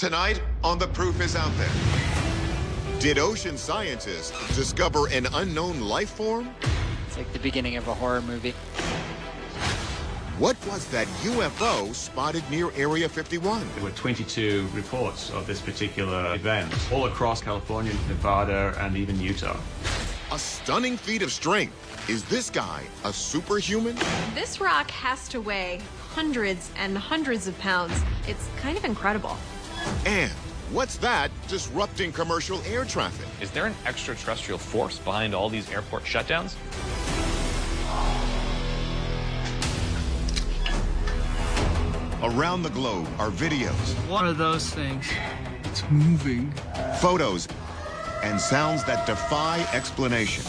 Tonight on The Proof Is Out There. Did ocean scientists discover an unknown life form? It's like the beginning of a horror movie. What was that UFO spotted near Area 51? There were 22 reports of this particular event all across California, Nevada, and even Utah. A stunning feat of strength. Is this guy a superhuman? This rock has to weigh hundreds and hundreds of pounds. It's kind of incredible. And what's that disrupting commercial air traffic? Is there an extraterrestrial force behind all these airport shutdowns? Around the globe are videos. What are those things? It's moving. Photos and sounds that defy explanation.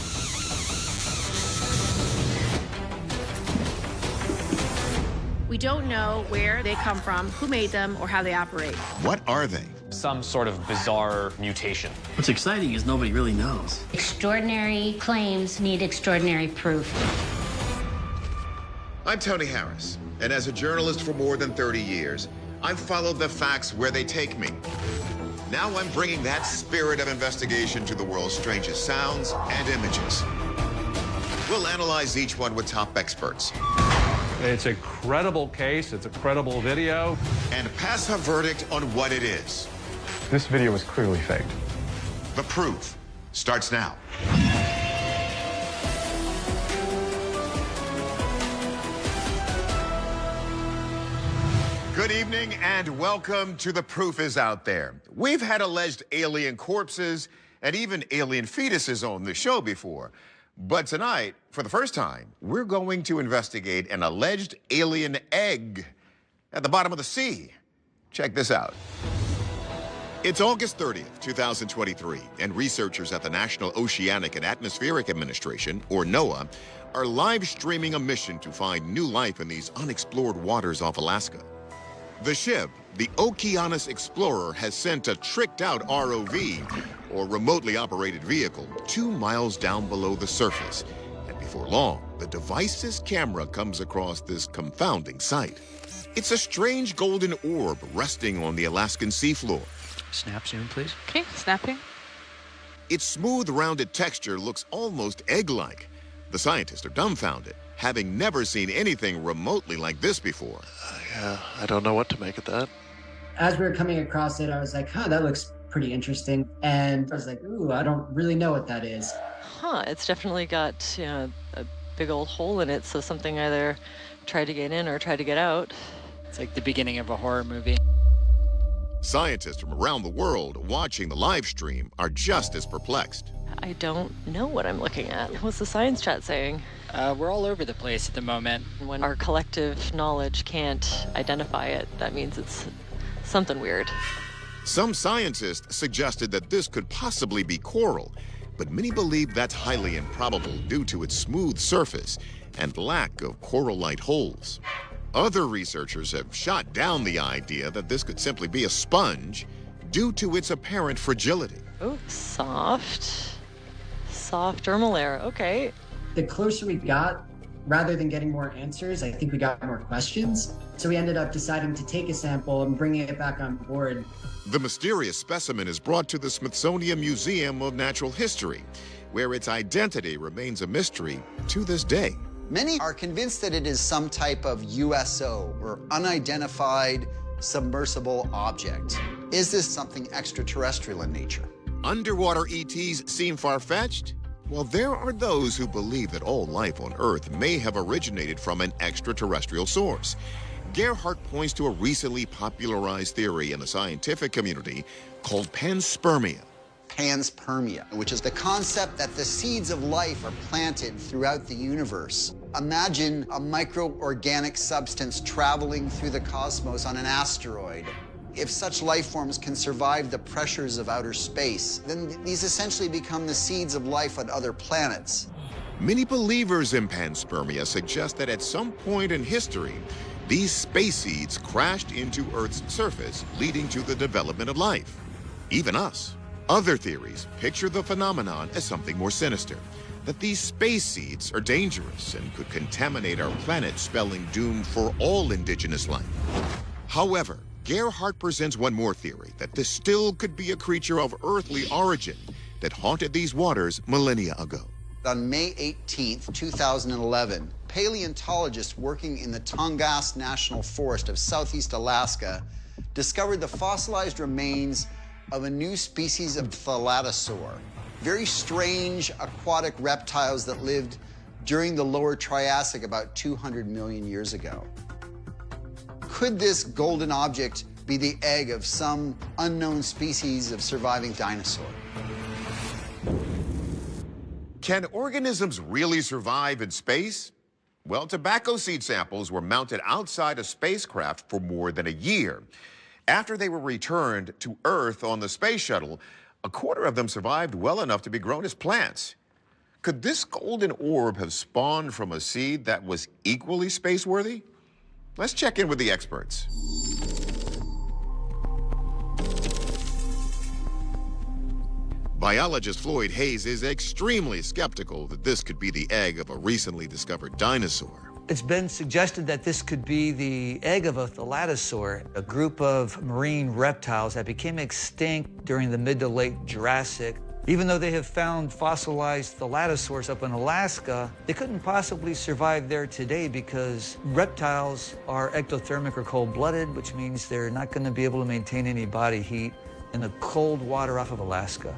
We don't know where they come from, who made them, or how they operate. What are they? Some sort of bizarre mutation. What's exciting is nobody really knows. Extraordinary claims need extraordinary proof. I'm Tony Harris, and as a journalist for more than 30 years, I've followed the facts where they take me. Now I'm bringing that spirit of investigation to the world's strangest sounds and images. We'll analyze each one with top experts. It's a credible case, it's a credible video. And pass a verdict on what it is. This video was clearly faked. The Proof starts now. Good evening and welcome to The Proof Is Out There. We've had alleged alien corpses and even alien fetuses on the show before. But tonight, for the first time, we're going to investigate an alleged alien egg at the bottom of the sea. Check this out. It's August 30th, 2023, and researchers at the National Oceanic and Atmospheric Administration, or NOAA, are live streaming a mission to find new life in these unexplored waters off Alaska. The ship, the Okeanos Explorer, has sent a tricked-out ROV, or remotely operated vehicle, 2 miles down below the surface. And before long, the device's camera comes across this confounding sight. It's a strange golden orb resting on the Alaskan seafloor. Snap zoom, please. Okay, snapping. Its smooth, rounded texture looks almost egg-like. The scientists are dumbfounded, having never seen anything remotely like this before. Yeah, I don't know what to make of that. As we were coming across it, I was like, huh, that looks pretty interesting. And I was like, ooh, I don't really know what that is. It's definitely got, a big old hole in it, so something either tried to get in or tried to get out. It's like the beginning of a horror movie. Scientists from around the world watching the live stream are just as perplexed. I don't know what I'm looking at. What's the science chat saying? We're all over the place at the moment. When our collective knowledge can't identify it, that means it's something weird. Some scientists suggested that this could possibly be coral, but many believe that's highly improbable due to its smooth surface and lack of coral-like holes. Other researchers have shot down the idea that this could simply be a sponge due to its apparent fragility. Oh, soft dermal layer, okay. The closer we got, rather than getting more answers, I think we got more questions. So we ended up deciding to take a sample and bring it back on board. The mysterious specimen is brought to the Smithsonian Museum of Natural History, where its identity remains a mystery to this day. Many are convinced that it is some type of USO, or unidentified submersible object. Is this something extraterrestrial in nature? Underwater ETs seem far-fetched? Well, there are those who believe that all life on Earth may have originated from an extraterrestrial source. Gerhardt points to a recently popularized theory in the scientific community called panspermia. Panspermia, which is the concept that the seeds of life are planted throughout the universe. Imagine a microorganic substance traveling through the cosmos on an asteroid. If such life forms can survive the pressures of outer space, then these essentially become the seeds of life on other planets. Many believers in panspermia suggest that at some point in history, these space seeds crashed into Earth's surface, leading to the development of life. Even us. Other theories picture the phenomenon as something more sinister, that these space seeds are dangerous and could contaminate our planet, spelling doom for all indigenous life. However, Gerhardt presents one more theory, that this still could be a creature of earthly origin that haunted these waters millennia ago. On May 18th, 2011, paleontologists working in the Tongass National Forest of southeast Alaska discovered the fossilized remains of a new species of thalattosaur, very strange aquatic reptiles that lived during the lower Triassic about 200 million years ago. Could this golden object be the egg of some unknown species of surviving dinosaur? Can organisms really survive in space? Well, tobacco seed samples were mounted outside a spacecraft for more than a year. After they were returned to Earth on the space shuttle, a quarter of them survived well enough to be grown as plants. Could this golden orb have spawned from a seed that was equally space-worthy? Let's check in with the experts. Biologist Floyd Hayes is extremely skeptical that this could be the egg of a recently discovered dinosaur. It's been suggested that this could be the egg of a thalattosaur, a group of marine reptiles that became extinct during the mid to late Jurassic. Even though they have found fossilized thalattosaurs up in Alaska, they couldn't possibly survive there today because reptiles are ectothermic or cold-blooded, which means they're not going to be able to maintain any body heat in the cold water off of Alaska.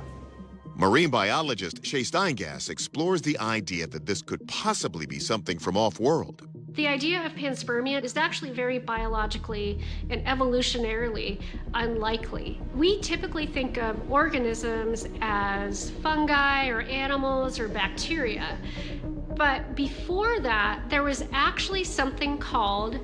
Marine biologist Shay Steingass explores the idea that this could possibly be something from off-world. The idea of panspermia is actually very biologically and evolutionarily unlikely. We typically think of organisms as fungi or animals or bacteria. But before that, there was actually something called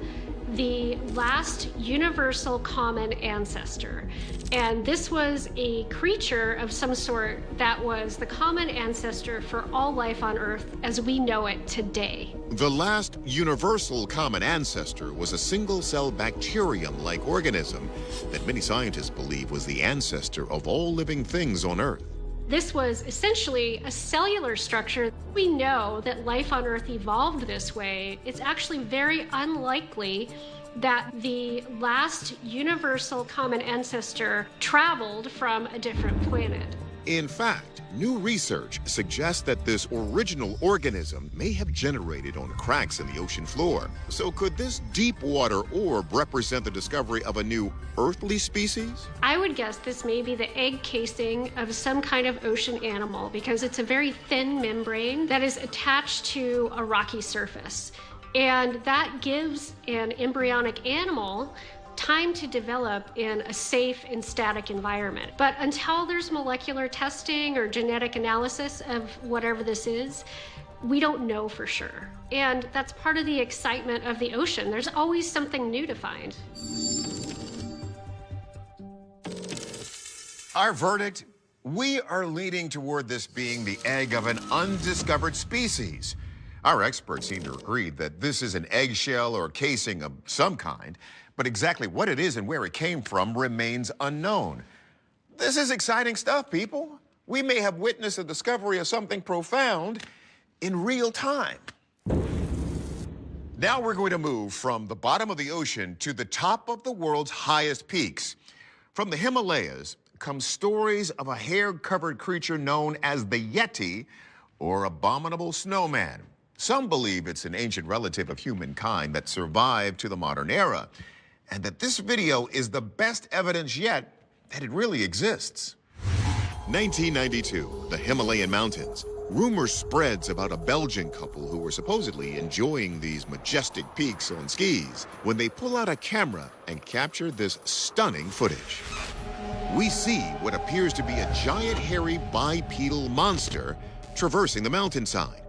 the last universal common ancestor. And this was a creature of some sort that was the common ancestor for all life on Earth as we know it today. The last universal common ancestor was a single-cell bacterium-like organism that many scientists believe was the ancestor of all living things on Earth. This was essentially a cellular structure. We know that life on Earth evolved this way. It's actually very unlikely that the last universal common ancestor traveled from a different planet. In fact, new research suggests that this original organism may have generated on cracks in the ocean floor. So could this deep water orb represent the discovery of a new earthly species? I would guess this may be the egg casing of some kind of ocean animal because it's a very thin membrane that is attached to a rocky surface. And that gives an embryonic animal time to develop in a safe and static environment. But until there's molecular testing or genetic analysis of whatever this is, we don't know for sure. And that's part of the excitement of the ocean. There's always something new to find. Our verdict? We are leaning toward this being the egg of an undiscovered species. Our experts seem to agree that this is an eggshell or casing of some kind, but exactly what it is and where it came from remains unknown. This is exciting stuff, people. We may have witnessed the discovery of something profound in real time. Now we're going to move from the bottom of the ocean to the top of the world's highest peaks. From the Himalayas come stories of a hair-covered creature known as the Yeti, or abominable snowman. Some believe it's an ancient relative of humankind that survived to the modern era, and that this video is the best evidence yet that it really exists. 1992, the Himalayan mountains. Rumor spreads about a Belgian couple who were supposedly enjoying these majestic peaks on skis when they pull out a camera and capture this stunning footage. We see what appears to be a giant hairy bipedal monster traversing the mountainside.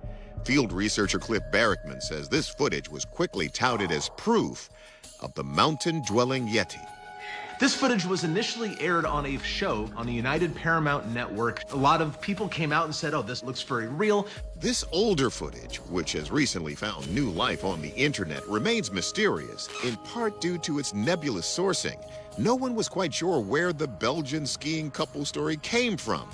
Field researcher Cliff Barrickman says this footage was quickly touted as proof of the mountain-dwelling Yeti. This footage was initially aired on a show on the United Paramount Network. A lot of people came out and said, oh, this looks very real. This older footage, which has recently found new life on the internet, remains mysterious, in part due to its nebulous sourcing. No one was quite sure where the Belgian skiing couple story came from,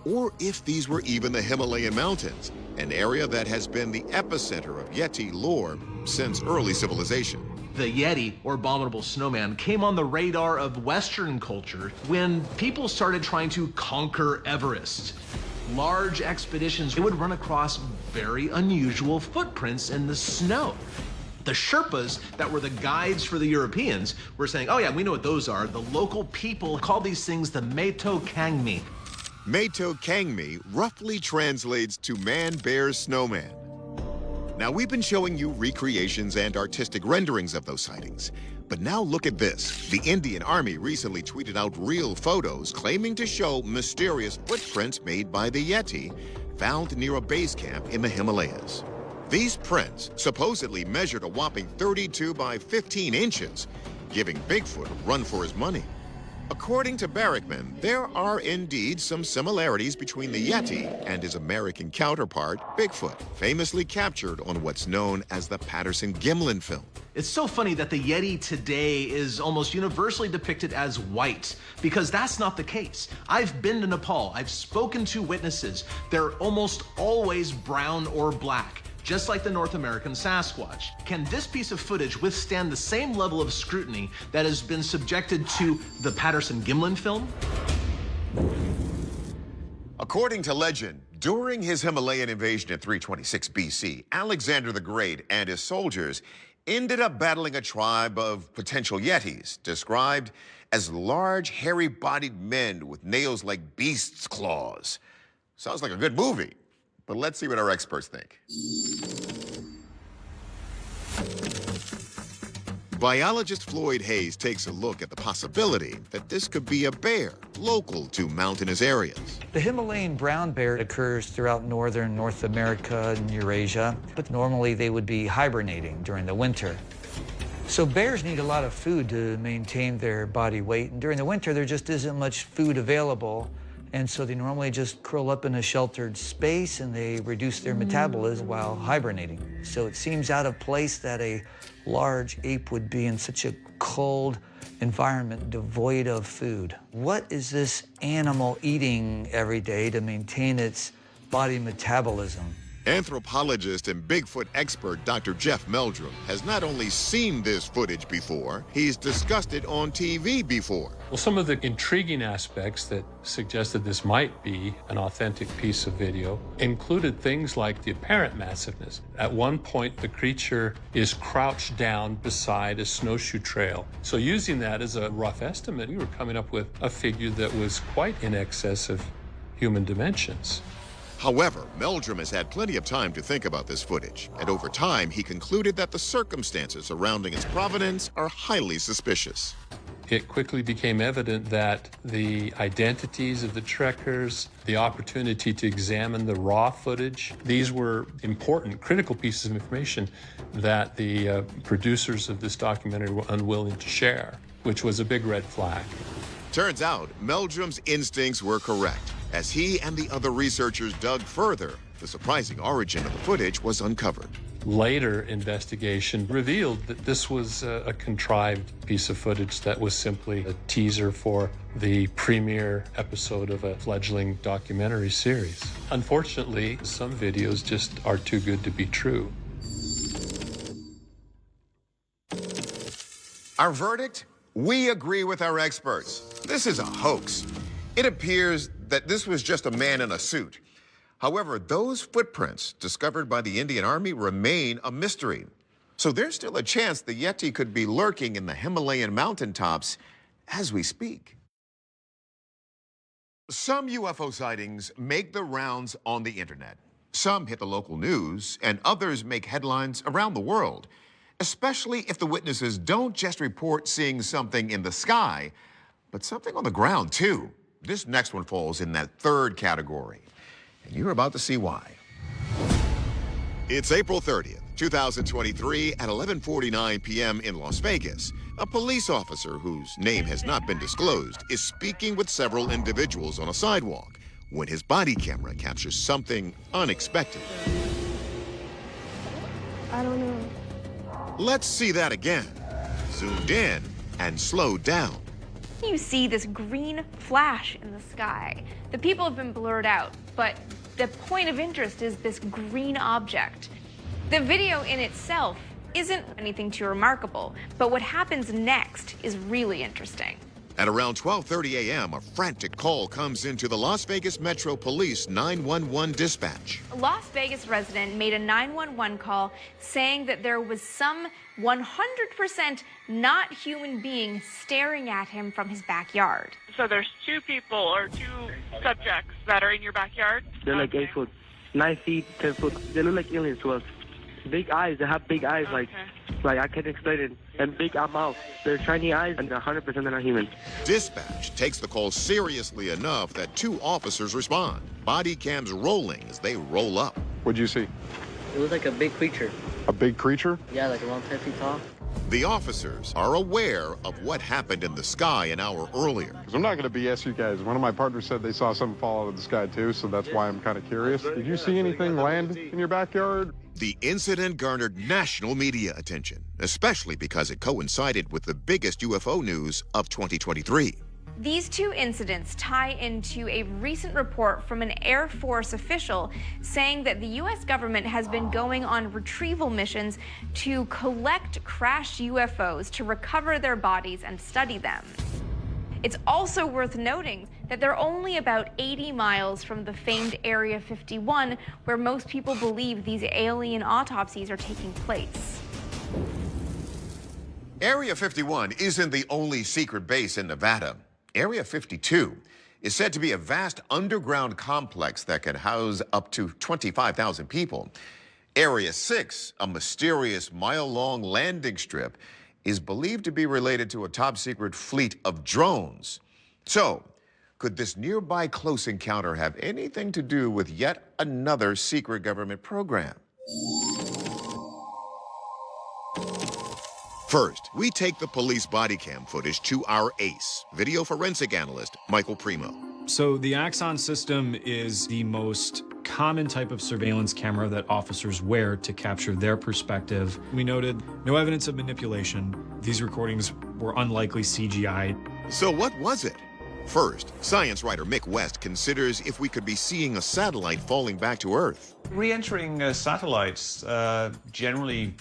or if these were even the Himalayan mountains, an area that has been the epicenter of Yeti lore since early civilization. The Yeti, or abominable snowman, came on the radar of Western culture when people started trying to conquer Everest. Large expeditions would run across very unusual footprints in the snow. The Sherpas that were the guides for the Europeans were saying, oh yeah, we know what those are. The local people call these things the Meito Kangmi. Meito Kangmi roughly translates to man-bear snowman. Now, we've been showing you recreations and artistic renderings of those sightings. But now look at this. The Indian Army recently tweeted out real photos claiming to show mysterious footprints made by the Yeti found near a base camp in the Himalayas. These prints supposedly measured a whopping 32 by 15 inches, giving Bigfoot a run for his money. According to Barrickman, there are indeed some similarities between the Yeti and his American counterpart, Bigfoot, famously captured on what's known as the Patterson-Gimlin film. It's so funny that the Yeti today is almost universally depicted as white, because that's not the case. I've been to Nepal, I've spoken to witnesses. They're almost always brown or black, just like the North American Sasquatch. Can this piece of footage withstand the same level of scrutiny that has been subjected to the Patterson-Gimlin film? According to legend, during his Himalayan invasion in 326 BC, Alexander the Great and his soldiers ended up battling a tribe of potential Yetis, described as large, hairy-bodied men with nails like beasts' claws. Sounds like a good movie, but let's see what our experts think. Biologist Floyd Hayes takes a look at the possibility that this could be a bear local to mountainous areas. The Himalayan brown bear occurs throughout northern North America and Eurasia, but normally they would be hibernating during the winter. So bears need a lot of food to maintain their body weight, and during the winter there just isn't much food available, and so they normally just curl up in a sheltered space and they reduce their metabolism while hibernating. So it seems out of place that a large ape would be in such a cold environment devoid of food. What is this animal eating every day to maintain its body metabolism? Anthropologist and Bigfoot expert Dr. Jeff Meldrum has not only seen this footage before, he's discussed it on TV before. Well, some of the intriguing aspects that suggested this might be an authentic piece of video included things like the apparent massiveness. At one point, the creature is crouched down beside a snowshoe trail. So using that as a rough estimate, we were coming up with a figure that was quite in excess of human dimensions. However, Meldrum has had plenty of time to think about this footage, and over time, he concluded that the circumstances surrounding its provenance are highly suspicious. It quickly became evident that the identities of the trekkers, the opportunity to examine the raw footage, these were important, critical pieces of information that the producers of this documentary were unwilling to share, which was a big red flag. Turns out, Meldrum's instincts were correct. As he and the other researchers dug further, the surprising origin of the footage was uncovered. Later investigation revealed that this was a contrived piece of footage that was simply a teaser for the premiere episode of a fledgling documentary series. Unfortunately, some videos just are too good to be true. Our verdict? We agree with our experts. This is a hoax. It appears that this was just a man in a suit. However, those footprints discovered by the Indian Army remain a mystery. So there's still a chance the Yeti could be lurking in the Himalayan mountaintops as we speak. Some UFO sightings make the rounds on the internet. Some hit the local news, and others make headlines around the world, especially if the witnesses don't just report seeing something in the sky, but something on the ground, too. This next one falls in that third category, and you're about to see why. It's April 30th, 2023 at 11:49 p.m. in Las Vegas. A police officer whose name has not been disclosed is speaking with several individuals on a sidewalk when his body camera captures something unexpected. I don't know. Let's see that again. Zoomed in and slowed down. You see this green flash in the sky. The people have been blurred out, but the point of interest is this green object. The video in itself isn't anything too remarkable, but what happens next is really interesting. At around 12:30 a.m., a frantic call comes into the Las Vegas Metro Police 911 dispatch. A Las Vegas resident made a 911 call saying that there was some 100% not human being staring at him from his backyard. So there's two people or two subjects that are in your backyard? They're like 8 foot, 9 feet, 10 foot. They look like aliens to us. Big eyes. They have big eyes, like I can't explain it. And big mouth. They're shiny eyes, and 100% they're not human. Dispatch takes the call seriously enough that 2 officers respond. Body cams rolling as they roll up. What'd you see? It was like a big creature. A big creature? Yeah, like around 10 feet tall. The officers are aware of what happened in the sky an hour earlier. Because I'm not going to BS you guys. One of my partners said they saw something fall out of the sky too, so that's why I'm kind of curious. Did you see anything land in your backyard? The incident garnered national media attention, especially because it coincided with the biggest UFO news of 2023. These two incidents tie into a recent report from an Air Force official saying that the U.S. government has been going on retrieval missions to collect crashed UFOs to recover their bodies and study them. It's also worth noting that they're only about 80 miles from the famed Area 51, where most people believe these alien autopsies are taking place. Area 51 isn't the only secret base in Nevada. Area 52 is said to be a vast underground complex that can house up to 25,000 people. Area 6, a mysterious mile-long landing strip, is believed to be related to a top-secret fleet of drones. So, could this nearby close encounter have anything to do with yet another secret government program? First, we take the police body cam footage to our ace, video forensic analyst Michael Primo. So the Axon system is the most common type of surveillance camera that officers wear to capture their perspective. We noted no evidence of manipulation. These recordings were unlikely CGI. So what was it? First, science writer Mick West considers if we could be seeing a satellite falling back to Earth. Re-entering satellites generally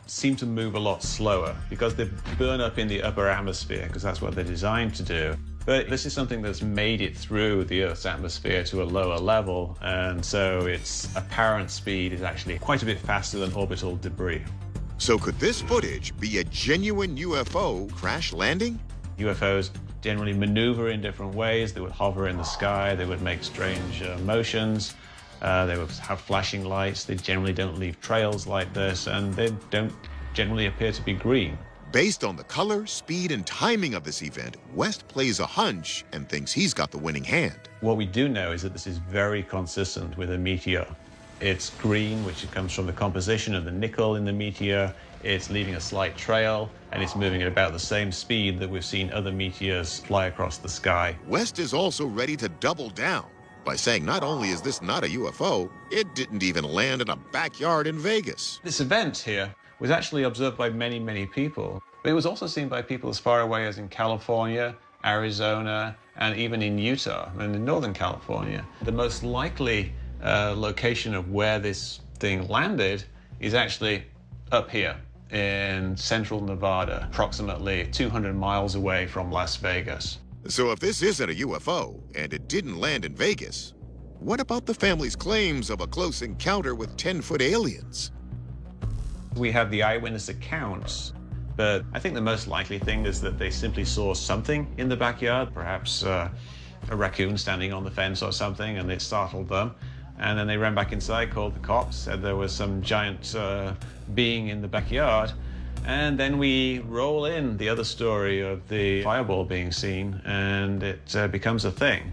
seem to move a lot slower because they burn up in the upper atmosphere, because that's what they're designed to do. But this is something that's made it through the Earth's atmosphere to a lower level, and so its apparent speed is actually quite a bit faster than orbital debris. So could this footage be a genuine UFO crash landing? UFOs generally maneuver in different ways. They would hover in the sky, they would make strange motions, they would have flashing lights. They generally don't leave trails like this, and they don't generally appear to be green. Based on the color, speed, and timing of this event, West plays a hunch and thinks he's got the winning hand. What we do know is that this is very consistent with a meteor. It's green, which comes from the composition of the nickel in the meteor. It's leaving a slight trail, and it's moving at about the same speed that we've seen other meteors fly across the sky. West is also ready to double down by saying not only is this not a UFO, it didn't even land in a backyard in Vegas. This event here was actually observed by many, many people. But it was also seen by people as far away as in California, Arizona, and even in Utah and in Northern California. The most likely location of where this thing landed is actually up here in central Nevada, approximately 200 miles away from Las Vegas. So if this isn't a UFO and it didn't land in Vegas, what about the family's claims of a close encounter with 10-foot aliens? We have the eyewitness accounts, but I think the most likely thing is that they simply saw something in the backyard, perhaps a raccoon standing on the fence or something, and it startled them. And then they ran back inside, called the cops, said there was some giant being in the backyard. And then we roll in the other story of the fireball being seen, and it becomes a thing.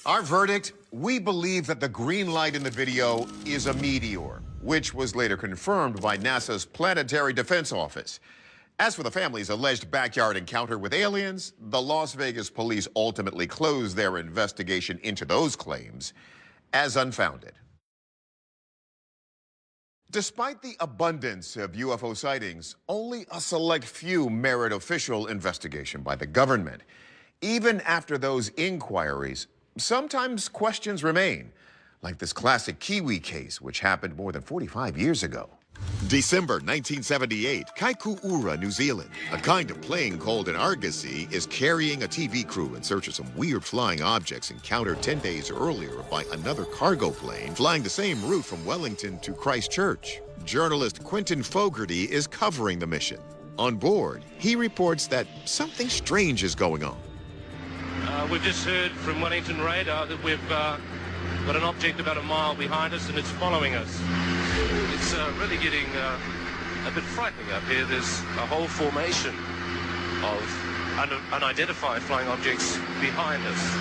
Our verdict, we believe that the green light in the video is a meteor, which was later confirmed by NASA's Planetary Defense Office. As for the family's alleged backyard encounter with aliens, the Las Vegas police ultimately closed their investigation into those claims as unfounded. Despite the abundance of UFO sightings, only a select few merit official investigation by the government. Even after those inquiries, sometimes questions remain, like this classic Kiwi case, which happened more than 45 years ago. December 1978, Kaikoura, New Zealand. A kind of plane called an argosy is carrying a TV crew in search of some weird flying objects encountered 10 days earlier by another cargo plane flying the same route from Wellington to Christchurch. Journalist Quentin Fogarty is covering the mission. On board, he reports that something strange is going on. We've just heard from Wellington radar that we've got an object about a mile behind us and it's following us. It's really getting a bit frightening up here. There's a whole formation of unidentified flying objects behind us.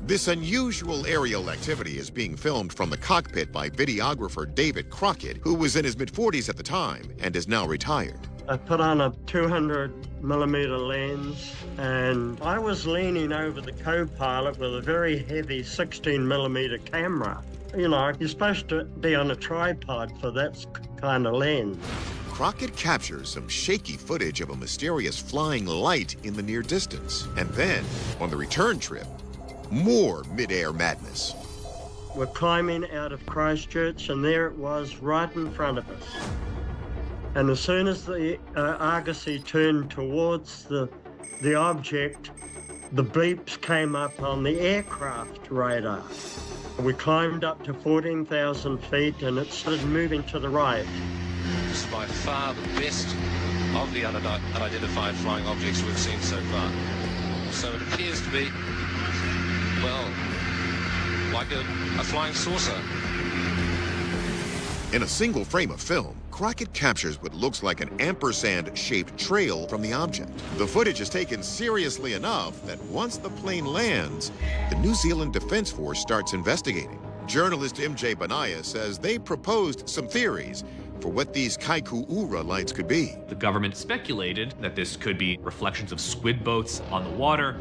This unusual aerial activity is being filmed from the cockpit by videographer David Crockett, who was in his mid-40s at the time and is now retired. I put on a 200mm lens, and I was leaning over the co-pilot with a very heavy 16mm camera. You know, you're supposed to be on a tripod for that kind of lens. Crockett captures some shaky footage of a mysterious flying light in the near distance. And then, on the return trip, more mid-air madness. We're climbing out of Christchurch, and there it was right in front of us. And as soon as the argosy turned towards the object, the beeps came up on the aircraft radar. We climbed up to 14,000 feet and it started moving to the right. This is by far the best of the unidentified flying objects we've seen so far. So it appears to be, well, like a flying saucer. In a single frame of film, Crockett captures what looks like an ampersand-shaped trail from the object. The footage is taken seriously enough that once the plane lands, the New Zealand Defense Force starts investigating. Journalist MJ Benaya says they proposed some theories for what these Kaikoura lights could be. The government speculated that this could be reflections of squid boats on the water.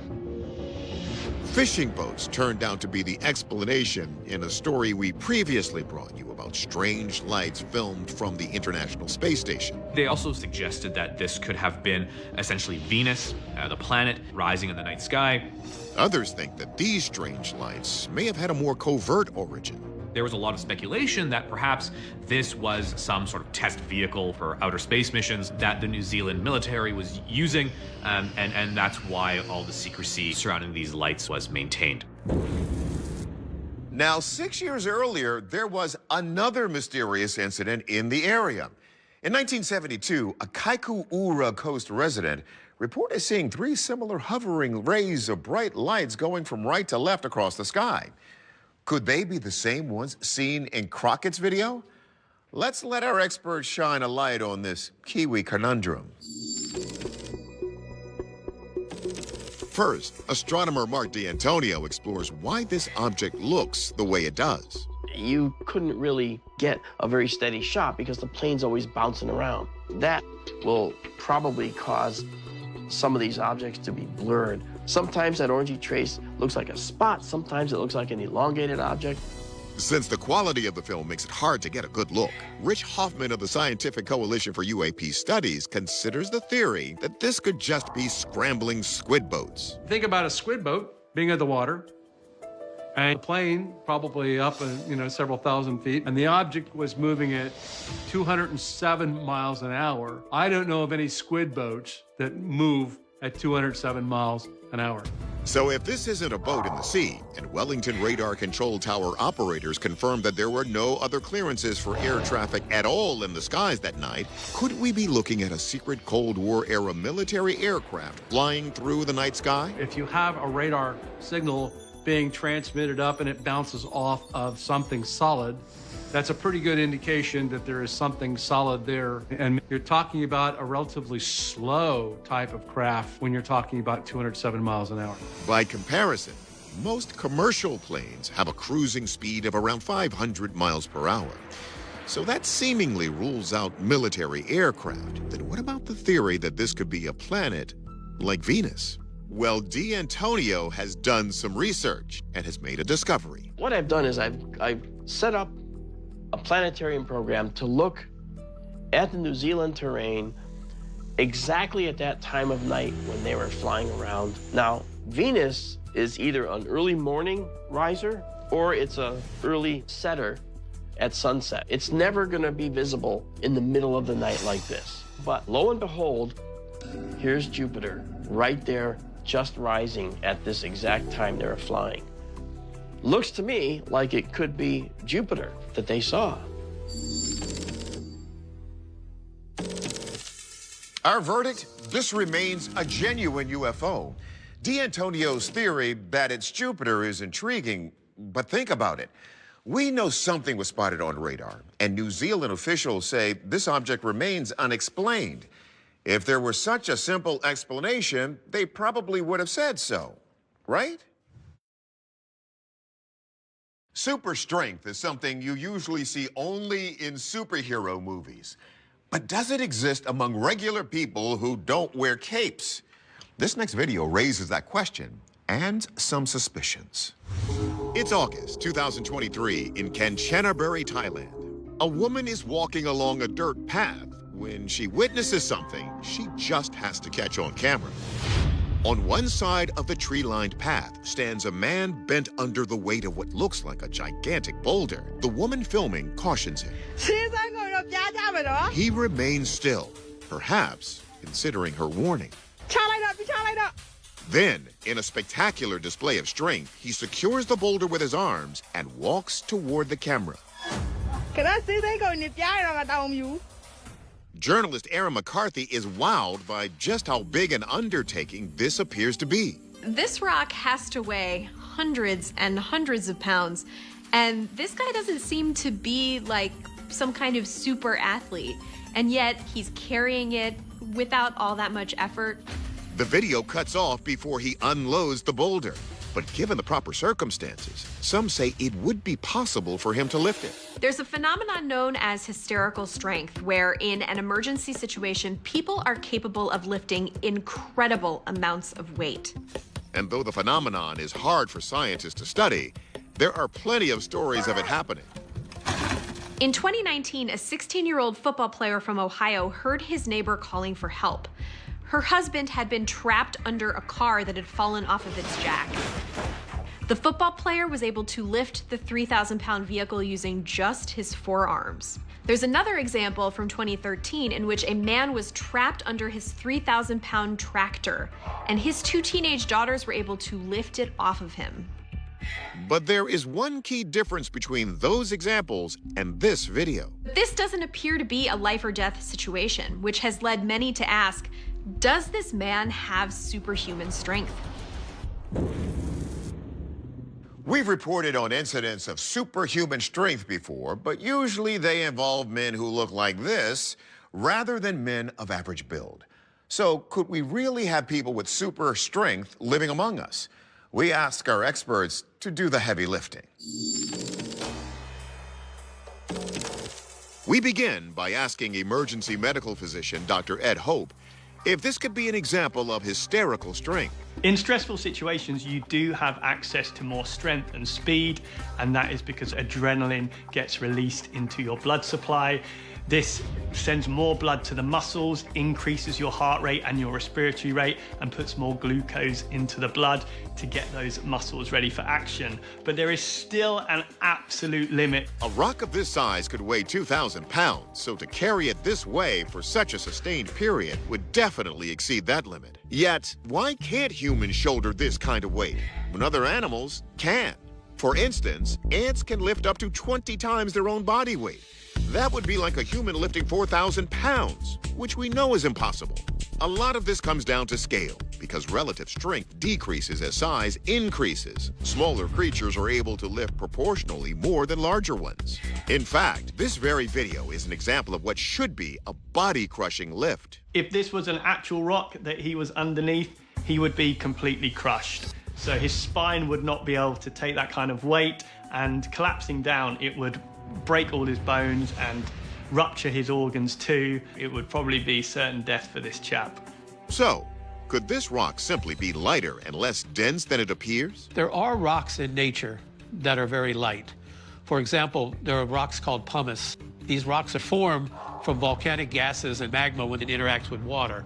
Fishing boats turned out to be the explanation in a story we previously brought you about strange lights filmed from the International Space Station. They also suggested that this could have been essentially Venus, the planet, rising in the night sky. Others think that these strange lights may have had a more covert origin. There was a lot of speculation that perhaps this was some sort of test vehicle for outer space missions that the New Zealand military was using, and that's why all the secrecy surrounding these lights was maintained. Now, 6 years earlier, there was another mysterious incident in the area. In 1972, a Kaikoura Coast resident reported seeing 3 similar hovering rays of bright lights going from right to left across the sky. Could they be the same ones seen in Crockett's video? Let's let our experts shine a light on this Kiwi conundrum. First, astronomer Mark D'Antonio explores why this object looks the way it does. You couldn't really get a very steady shot because the plane's always bouncing around. That will probably cause some of these objects to be blurred. Sometimes that orangey trace looks like a spot, sometimes it looks like an elongated object. Since the quality of the film makes it hard to get a good look, Rich Hoffman of the Scientific Coalition for UAP Studies considers the theory that this could just be scrambling squid boats. Think about a squid boat being in the water, and a plane probably up, several thousand feet, and the object was moving at 207 miles an hour. I don't know of any squid boats that move at 207 miles an hour. So if this isn't a boat in the sea, and Wellington Radar Control Tower operators confirmed that there were no other clearances for air traffic at all in the skies that night, could we be looking at a secret Cold War-era military aircraft flying through the night sky? If you have a radar signal being transmitted up and it bounces off of something solid, that's a pretty good indication that there is something solid there. And you're talking about a relatively slow type of craft when you're talking about 207 miles an hour. By comparison, most commercial planes have a cruising speed of around 500 miles per hour. So that seemingly rules out military aircraft. Then what about the theory that this could be a planet like Venus? Well, D'Antonio has done some research and has made a discovery. What I've done is I've set up a planetarium program to look at the New Zealand terrain exactly at that time of night when they were flying around. Now, Venus is either an early morning riser or it's an early setter at sunset. It's never going to be visible in the middle of the night like this. But lo and behold, here's Jupiter right there, just rising at this exact time they were flying. Looks to me like it could be Jupiter that they saw. Our verdict? This remains a genuine UFO. D'Antonio's theory that it's Jupiter is intriguing, but think about it. We know something was spotted on radar, and New Zealand officials say this object remains unexplained. If there were such a simple explanation, they probably would have said so, right? Super strength is something you usually see only in superhero movies. But does it exist among regular people who don't wear capes? This next video raises that question and some suspicions. It's August 2023 in Kanchanaburi, Thailand. A woman is walking along a dirt path when she witnesses something she just has to catch on camera. On one side of the tree-lined path stands a man bent under the weight of what looks like a gigantic boulder. The woman filming cautions him. He remains still, perhaps considering her warning. Then, in a spectacular display of strength, he secures the boulder with his arms and walks toward the camera. Journalist Erin McCarthy is wowed by just how big an undertaking this appears to be. This rock has to weigh hundreds and hundreds of pounds, and this guy doesn't seem to be like some kind of super athlete, and yet he's carrying it without all that much effort. The video cuts off before he unloads the boulder. But given the proper circumstances, some say it would be possible for him to lift it. There's a phenomenon known as hysterical strength, where in an emergency situation, people are capable of lifting incredible amounts of weight. And though the phenomenon is hard for scientists to study, there are plenty of stories of it happening. In 2019, a 16-year-old football player from Ohio heard his neighbor calling for help. Her husband had been trapped under a car that had fallen off of its jack. The football player was able to lift the 3,000-pound vehicle using just his forearms. There's another example from 2013 in which a man was trapped under his 3,000-pound tractor, and his 2 teenage daughters were able to lift it off of him. But there is one key difference between those examples and this video. This doesn't appear to be a life or death situation, which has led many to ask, does this man have superhuman strength? We've reported on incidents of superhuman strength before, but usually they involve men who look like this rather than men of average build. So could we really have people with super strength living among us? We ask our experts to do the heavy lifting. We begin by asking emergency medical physician Dr. Ed Hope if this could be an example of hysterical strength. In stressful situations, you do have access to more strength and speed, and that is because adrenaline gets released into your blood supply. This sends more blood to the muscles, increases your heart rate and your respiratory rate, and puts more glucose into the blood to get those muscles ready for action. But there is still an absolute limit. A rock of this size could weigh 2,000 pounds, so to carry it this way for such a sustained period would definitely exceed that limit. Yet, why can't humans shoulder this kind of weight when other animals can? For instance, ants can lift up to 20 times their own body weight. That would be like a human lifting 4,000 pounds, which we know is impossible. A lot of this comes down to scale, because relative strength decreases as size increases. Smaller creatures are able to lift proportionally more than larger ones. In fact, this very video is an example of what should be a body-crushing lift. If this was an actual rock that he was underneath, he would be completely crushed. So his spine would not be able to take that kind of weight, and collapsing down, it would break all his bones and rupture his organs too. It would probably be certain death for this chap. So, could this rock simply be lighter and less dense than it appears? There are rocks in nature that are very light. For example, there are rocks called pumice. These rocks are formed from volcanic gases and magma when it interacts with water.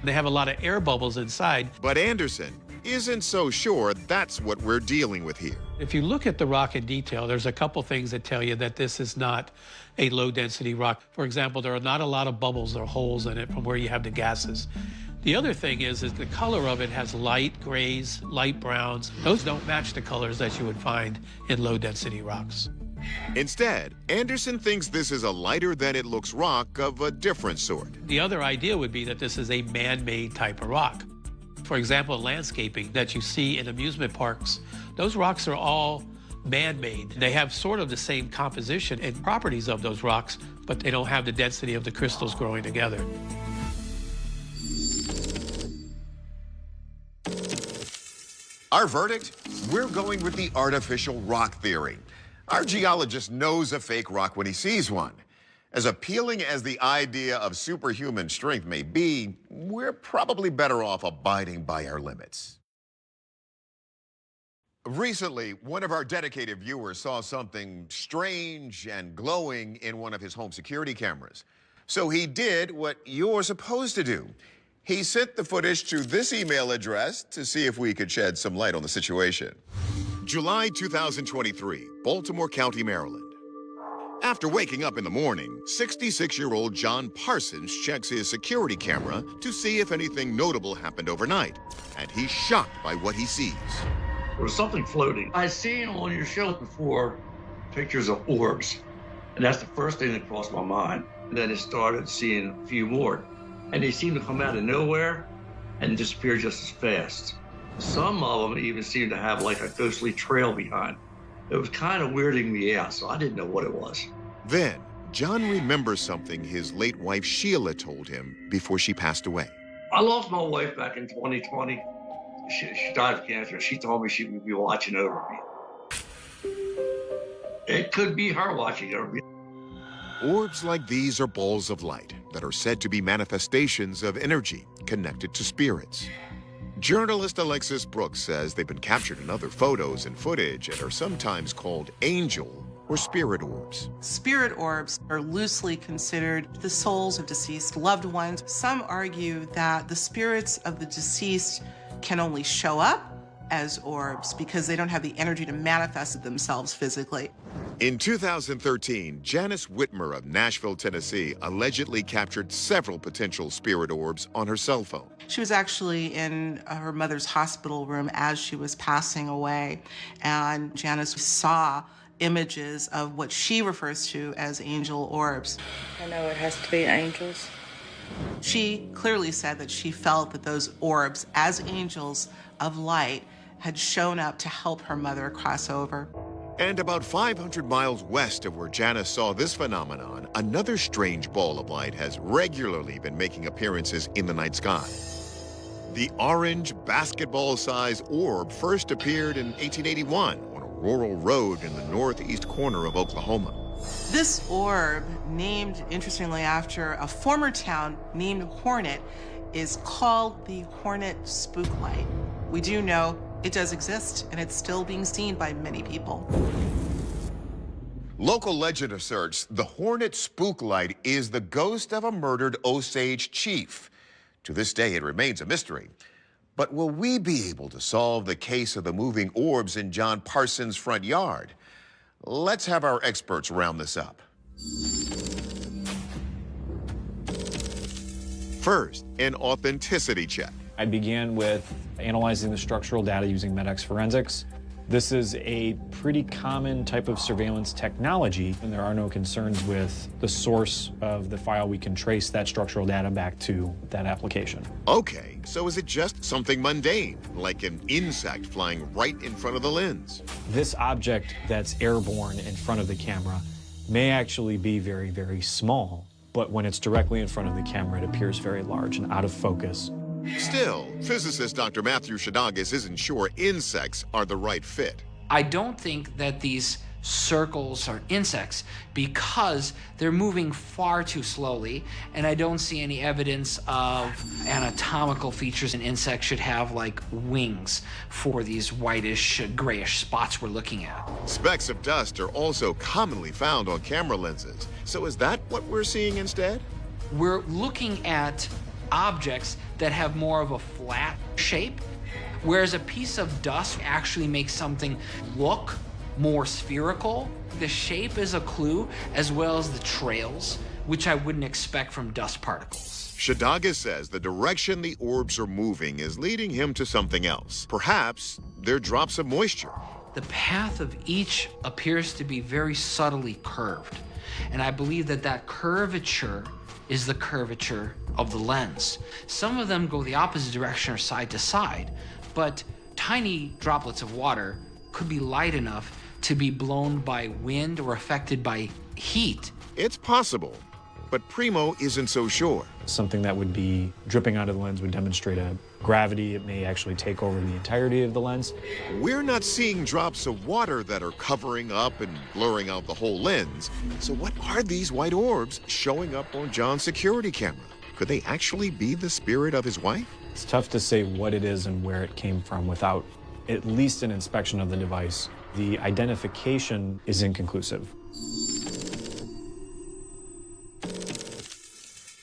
They have a lot of air bubbles inside. But Anderson, isn't so sure that's what we're dealing with here. If you look at the rock in detail, there's a couple things that tell you that this is not a low-density rock. For example, there are not a lot of bubbles or holes in it from where you have the gases. The other thing is the color of it has light grays, light browns. Those don't match the colors that you would find in low-density rocks. Instead, Anderson thinks this is a lighter-than-it-looks rock of a different sort. The other idea would be that this is a man-made type of rock. For example, landscaping that you see in amusement parks, those rocks are all man-made. They have sort of the same composition and properties of those rocks, but they don't have the density of the crystals growing together. Our verdict? We're going with the artificial rock theory. Our geologist knows a fake rock when he sees one. As appealing as the idea of superhuman strength may be, we're probably better off abiding by our limits. Recently, one of our dedicated viewers saw something strange and glowing in one of his home security cameras. So he did what you're supposed to do. He sent the footage to this email address to see if we could shed some light on the situation. July 2023, Baltimore County, Maryland. After waking up in the morning, 66-year-old John Parsons checks his security camera to see if anything notable happened overnight, and he's shocked by what he sees. There was something floating. I've seen on your show before pictures of orbs, and that's the first thing that crossed my mind. And then I started seeing a few more, and they seemed to come out of nowhere and disappear just as fast. Some of them even seemed to have like a ghostly trail behind. It was kind of weirding me out, so I didn't know what it was. Then, John remembers something his late wife Sheila told him before she passed away. I lost my wife back in 2020. She died of cancer. She told me she would be watching over me. It could be her watching over me. Orbs like these are balls of light that are said to be manifestations of energy connected to spirits. Journalist Alexis Brooks says they've been captured in other photos and footage and are sometimes called angel or spirit orbs. Spirit orbs are loosely considered the souls of deceased loved ones. Some argue that the spirits of the deceased can only show up as orbs because they don't have the energy to manifest themselves physically. In 2013, Janice Whitmer of Nashville, Tennessee, allegedly captured several potential spirit orbs on her cell phone. She was actually in her mother's hospital room as she was passing away, and Janice saw images of what she refers to as angel orbs. I know it has to be angels. She clearly said that she felt that those orbs, as angels of light, had shown up to help her mother cross over. And about 500 miles west of where Janice saw this phenomenon, another strange ball of light has regularly been making appearances in the night sky. The orange basketball-sized orb first appeared in 1881 on a rural road in the northeast corner of Oklahoma. This orb, named interestingly after a former town named Hornet, is called the Hornet Spook Light. We do know it does exist, and it's still being seen by many people. Local legend asserts the Hornet Spook Light is the ghost of a murdered Osage chief. To this day, it remains a mystery. But will we be able to solve the case of the moving orbs in John Parsons' front yard? Let's have our experts round this up. First, an authenticity check. I began with analyzing the structural data using MEDX forensics. This is a pretty common type of surveillance technology, and there are no concerns with the source of the file. We can trace that structural data back to that application. Okay, so is it just something mundane, like an insect flying right in front of the lens? This object that's airborne in front of the camera may actually be very, very small, but when it's directly in front of the camera, it appears very large and out of focus. Still, physicist Dr. Matthew Shadagis isn't sure insects are the right fit. I don't think that these circles are insects because they're moving far too slowly, and I don't see any evidence of anatomical features an insect should have, like wings, for these whitish, grayish spots we're looking at. Specks of dust are also commonly found on camera lenses. So is that what we're seeing instead? We're looking at objects that have more of a flat shape. Whereas a piece of dust actually makes something look more spherical. The shape is a clue, as well as the trails, which I wouldn't expect from dust particles. Shadaga says the direction the orbs are moving is leading him to something else. Perhaps they're drops of moisture. The path of each appears to be very subtly curved. And I believe that that curvature is the curvature of the lens. Some of them go the opposite direction or side to side, but tiny droplets of water could be light enough to be blown by wind or affected by heat. It's possible, but Primo isn't so sure. Something that would be dripping out of the lens would demonstrate a gravity. It may actually take over the entirety of the lens. We're not seeing drops of water that are covering up and blurring out the whole lens. So what are these white orbs showing up on John's security camera? Could they actually be the spirit of his wife? It's tough to say what it is and where it came from without at least an inspection of the device. The identification is inconclusive.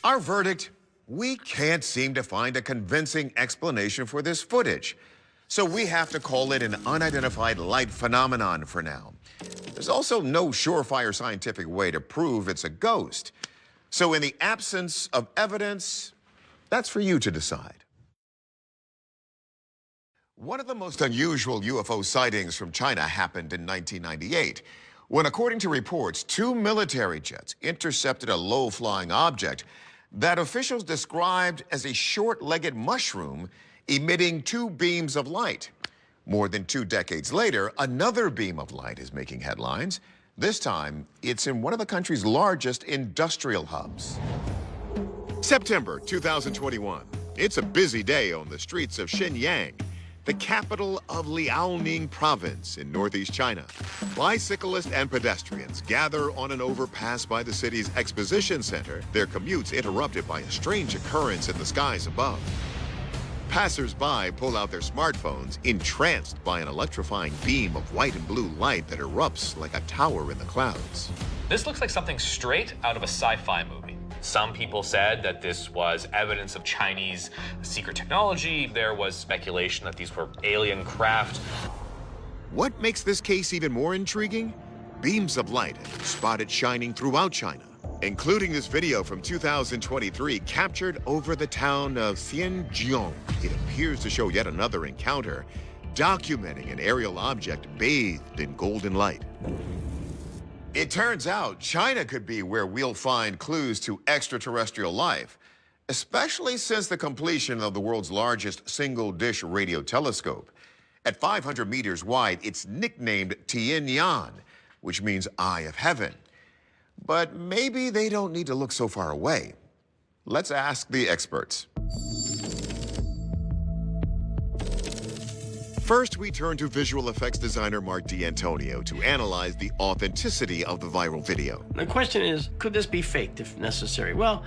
Our verdict: we can't seem to find a convincing explanation for this footage. So we have to call it an unidentified light phenomenon for now. There's also no surefire scientific way to prove it's a ghost. So in the absence of evidence, that's for you to decide. One of the most unusual UFO sightings from China happened in 1998, when, according to reports, 2 military jets intercepted a low-flying object that officials described as a short-legged mushroom emitting 2 beams of light. More than 2 decades later, another beam of light is making headlines. This time, it's in one of the country's largest industrial hubs. September 2021. It's a busy day on the streets of Shenyang, the capital of Liaoning province in northeast China. Bicyclists and pedestrians gather on an overpass by the city's exposition center, their commutes interrupted by a strange occurrence in the skies above. Passers-by pull out their smartphones, entranced by an electrifying beam of white and blue light that erupts like a tower in the clouds. This looks like something straight out of a sci-fi movie. Some people said that this was evidence of Chinese secret technology. There was speculation that these were alien craft. What makes this case even more intriguing? Beams of light have been spotted shining throughout China, including this video from 2023 captured over the town of Xianjiang. It appears to show yet another encounter, documenting an aerial object bathed in golden light. It turns out China could be where we'll find clues to extraterrestrial life, especially since the completion of the world's largest single-dish radio telescope. At 500 meters wide, it's nicknamed Tianyan, which means Eye of Heaven. But maybe they don't need to look so far away. Let's ask the experts. First, we turn to visual effects designer Mark D'Antonio to analyze the authenticity of the viral video. The question is, could this be faked if necessary? Well,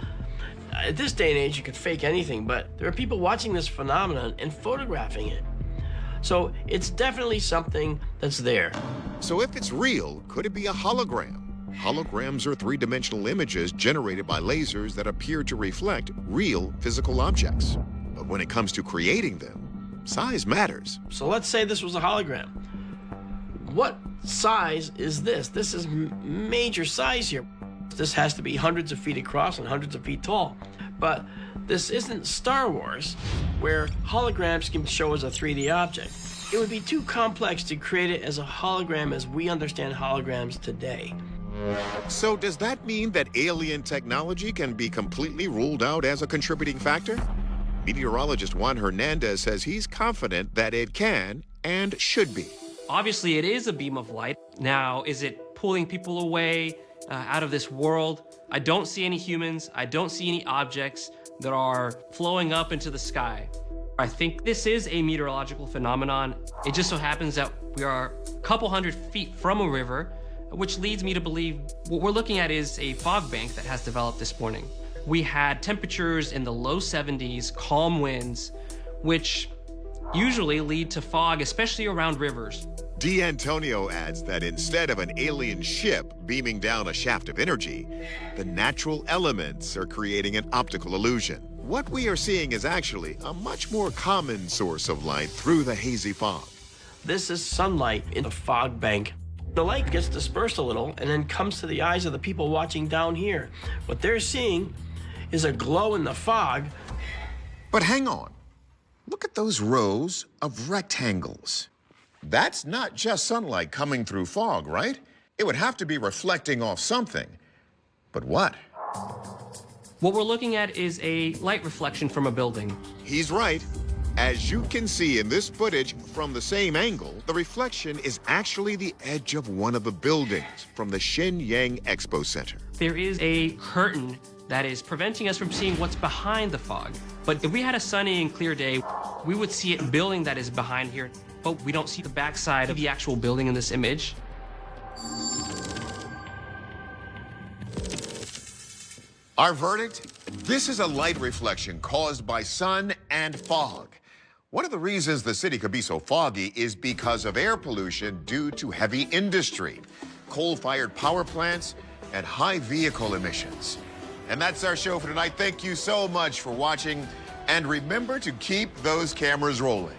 at this day and age, you could fake anything, but there are people watching this phenomenon and photographing it. So it's definitely something that's there. So if it's real, could it be a hologram? Holograms are 3-dimensional images generated by lasers that appear to reflect real physical objects. But when it comes to creating them, size matters. So let's say this was a hologram. What size is this? This is major size here. This has to be hundreds of feet across and hundreds of feet tall. But this isn't Star Wars, where holograms can show as a 3D object. It would be too complex to create it as a hologram as we understand holograms today. So does that mean that alien technology can be completely ruled out as a contributing factor? Meteorologist Juan Hernandez says he's confident that it can and should be. Obviously, it is a beam of light. Now, is it pulling people away out of this world? I don't see any humans. I don't see any objects that are flowing up into the sky. I think this is a meteorological phenomenon. It just so happens that we are a couple hundred feet from a river, which leads me to believe what we're looking at is a fog bank that has developed this morning. We had temperatures in the low 70s, calm winds, which usually lead to fog, especially around rivers. D'Antonio adds that instead of an alien ship beaming down a shaft of energy, the natural elements are creating an optical illusion. what we are seeing is actually a much more common source of light through the hazy fog. This is sunlight in a fog bank. The light gets dispersed a little and then comes to the eyes of the people watching down here. What they're seeing is a glow in the fog. But hang on. Look at those rows of rectangles. That's not just sunlight coming through fog, right? It would have to be reflecting off something. But what? What we're looking at is a light reflection from a building. He's right. As you can see in this footage from the same angle, the reflection is actually the edge of one of the buildings from the Shenyang Expo Center. There is a curtain that is preventing us from seeing what's behind the fog. But if we had a sunny and clear day, we would see a building that is behind here, but we don't see the backside of the actual building in this image. Our verdict? This is a light reflection caused by sun and fog. One of the reasons the city could be so foggy is because of air pollution due to heavy industry, coal-fired power plants, and high vehicle emissions. And that's our show for tonight. Thank you so much for watching. And remember to keep those cameras rolling.